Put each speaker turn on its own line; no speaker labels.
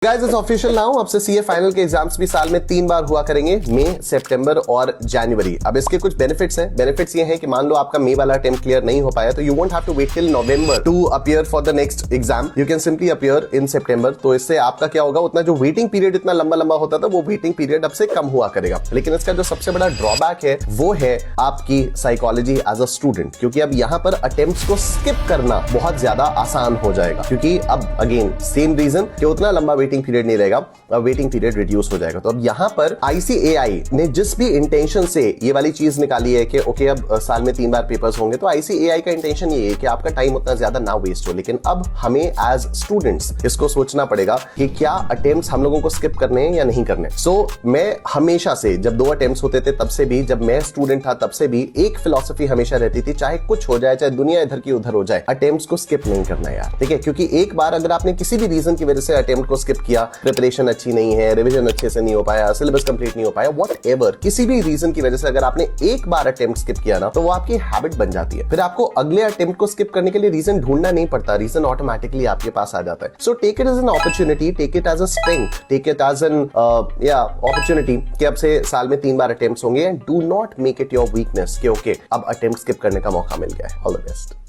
Guys it's official now, अब से CA final के एग्जाम्स भी साल में 3 बार हुआ करेंगे, मई, सितंबर और जनवरी। अब इसके कुछ बेनिफिट्स हैं। बेनिफिट्स ये हैं कि मान लो आपका मई वाला अटेम्प्ट क्लियर नहीं हो पाया तो you won't have to wait till November to appear for the next exam, you can simply appear in September. तो इससे आपका क्या होगा, उतना जो वेटिंग पीरियड इतना लंबा लंबा होता था वो वेटिंग पीरियड अब से कम हुआ करेगा। लेकिन इसका जो सबसे बड़ा ड्रॉबैक है वो है आपकी साइकोलॉजी एज अ स्टूडेंट, क्योंकि अब यहां पर अटेम्प्ट्स को स्किप करना बहुत ज्यादा आसान हो जाएगा, क्योंकि अब अगेन सेम रीजन कि उतना लंबा वेटिंग पीरियड नहीं रहेगा, वेटिंग पीरियड रिड्यूस हो जाएगा। तो अब यहां पर आईसीएआई ने जिस भी इंटेंशन से ये वाली चीज निकाली है कि ओके अब साल में 3 बार पेपर्स होंगे, तो आईसीएआई का इंटेंशन ये है कि आपका टाइम उतना ज्यादा ना वेस्ट हो। लेकिन अब हमें एज स्टूडेंट्स इसको सोचना पड़ेगा कि क्या अटेम्प्ट्स हम लोगों को स्किप करने हैं या नहीं करने। सो मैं हमेशा से, जब 2 अटेम्प्ट्स होते थे तब से भी, जब मैं स्टूडेंट था तब से भी एक फिलॉसफी हमेशा रहती थी, चाहे कुछ हो जाए, चाहे दुनिया इधर की उधर हो जाए, अटेम्प्ट्स को स्किप नहीं करना यार, ठीक है। क्योंकि एक बार अगर आपने किसी भी रीजन की वजह से अटेम्प्ट को स्किप किया, प्रिपरेशन अच्छी नहीं है, रिवीजन अच्छे से नहीं हो पाया, सिलेबस कंप्लीट नहीं हो पाया, व्हाटएवर, किसी भी रीजन की वजह से अगर आपने एक बार अटेम्प्ट स्किप किया ना, तो वो आपकी हैबिट बन जाती है। फिर आपको अगले अटेम्प्ट को स्किप करने के लिए रीजन ढूंढना नहीं पड़ता, रीजन ऑटोमेटिकली आपके पास आ जाता है। So take it as an opportunity, take it as a strength, take it as an opportunity कि अब से साल में 3 बार अटेम्प्ट्स होंगे, and do not make it your weakness कि ओके अब अटेम्प्ट स्किप करने का मौका मिल गया है। All the best.